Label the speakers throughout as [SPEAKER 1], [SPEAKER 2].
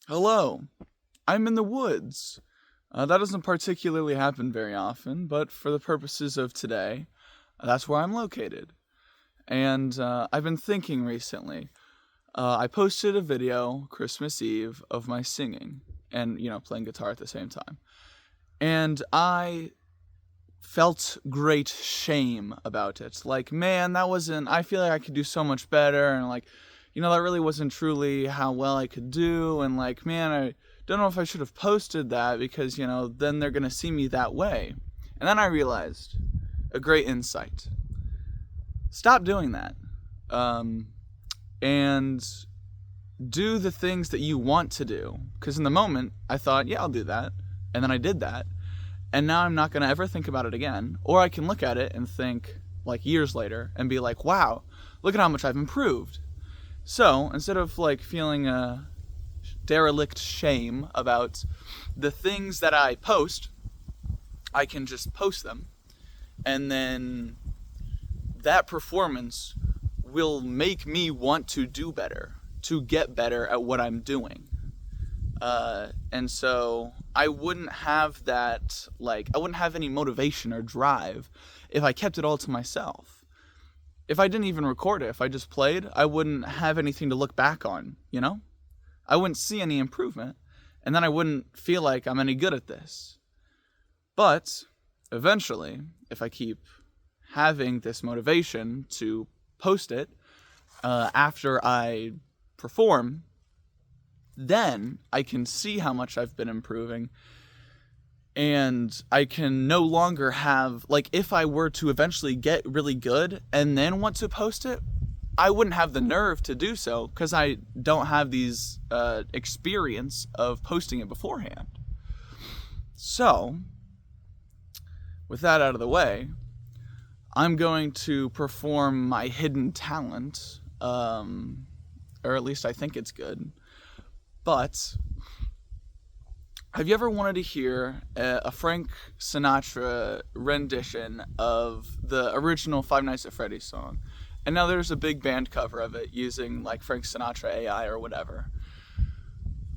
[SPEAKER 1] Hello, I'm in the woods. That doesn't particularly happen very often, but for the purposes of today, that's where I'm located. And I've been thinking recently. I posted a video Christmas Eve of my singing and, playing guitar at the same time. And I felt great shame about it. Like, man, I feel like I could do so much better. And, like, that really wasn't truly how well I could do. And, like, man, I don't know if I should have posted that because, then they're going to see me that way. And then I realized a great insight. Stop doing that. And do the things that you want to do. Because in the moment, I thought, yeah, I'll do that. And then I did that. And now I'm not going to ever think about it again. Or I can look at it and think, like, years later and be like, wow, look at how much I've improved. So, instead of, like, feeling a derelict shame about the things that I post, I can just post them. And then that performance will make me want to do better, to get better at what I'm doing. And so I wouldn't have that, I wouldn't have any motivation or drive if I kept it all to myself. If I didn't even record it, if I just played, I wouldn't have anything to look back on, I wouldn't see any improvement, and then I wouldn't feel like I'm any good at this. But eventually, if I keep having this motivation to post it after I perform, then I can see how much I've been improving, and I can no longer have, if I were to eventually get really good and then want to post it, I wouldn't have the nerve to do so because I don't have these experience of posting it beforehand. So, with that out of the way, I'm going to perform my hidden talent, or at least I think it's good. But have you ever wanted to hear a Frank Sinatra rendition of the original Five Nights at Freddy's song? And now there's a big band cover of it using Frank Sinatra AI or whatever.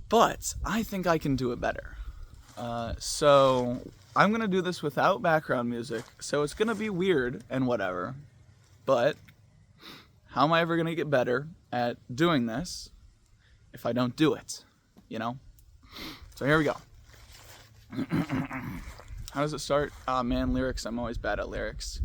[SPEAKER 1] But I think I can do it better. So I'm going to do this without background music. So it's going to be weird and whatever. But how am I ever going to get better at doing this if I don't do it, So here we go. How does it start? Man, lyrics. I'm always bad at lyrics.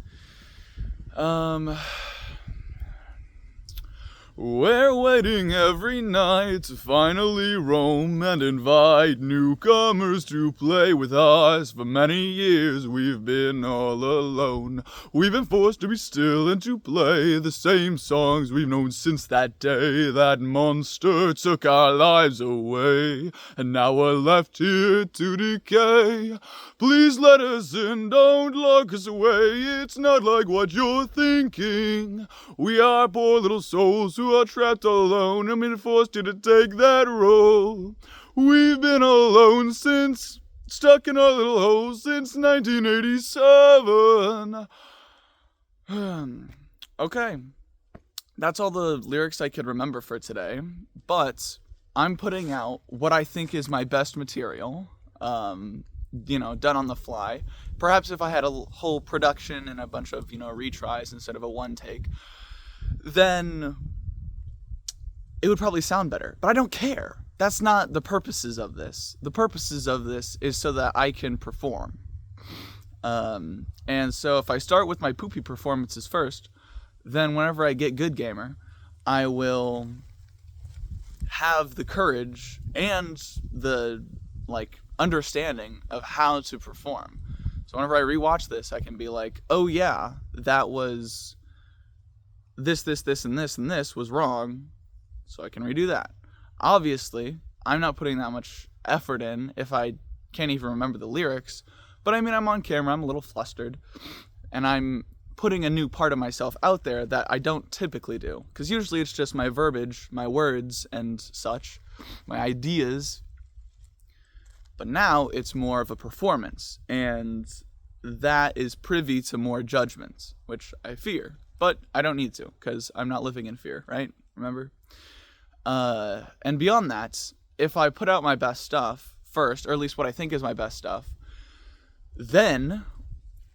[SPEAKER 1] We're waiting every night to finally roam and invite newcomers to play with us. For many years we've been all alone. We've been forced to be still and to play the same songs we've known since that day that monster took our lives away. And now we're left here to decay. Please let us in, don't lock us away. It's not like what you're thinking. We are poor little souls who are trapped alone and been forced to take that role. We've been alone stuck in our little hole since 1987. Okay, that's all the lyrics I could remember for today, but I'm putting out what I think is my best material, done on the fly. Perhaps if I had a whole production and a bunch of, retries instead of a one take, then it would probably sound better. But I don't care. That's not the purposes of this. The purposes of this is so that I can perform. And so if I start with my poopy performances first, then whenever I get good gamer, I will have the courage and the, understanding of how to perform. So whenever I rewatch this, I can be like, oh yeah, that was this, and this was wrong, so I can redo that. Obviously, I'm not putting that much effort in if I can't even remember the lyrics, but I'm on camera, I'm a little flustered, and I'm putting a new part of myself out there that I don't typically do, because usually it's just my verbiage, my words, and such, my ideas, but now it's more of a performance, and that is privy to more judgments, which I fear. But I don't need to, because I'm not living in fear, right? Remember? And beyond that, if I put out my best stuff first, or at least what I think is my best stuff, then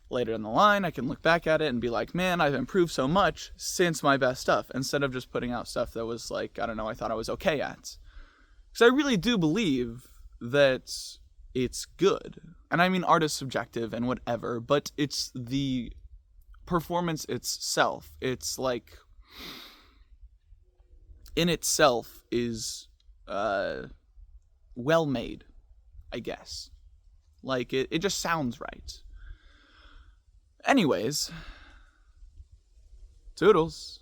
[SPEAKER 1] later in the line I can look back at it and be like, man, I've improved so much since my best stuff, instead of just putting out stuff that was like, I don't know, I thought I was okay at. Because I really do believe that it's good. And I mean, art is subjective and whatever, but it's the performance itself. It's like, in itself is well made, I guess. Like, it just sounds right. Anyways, toodles.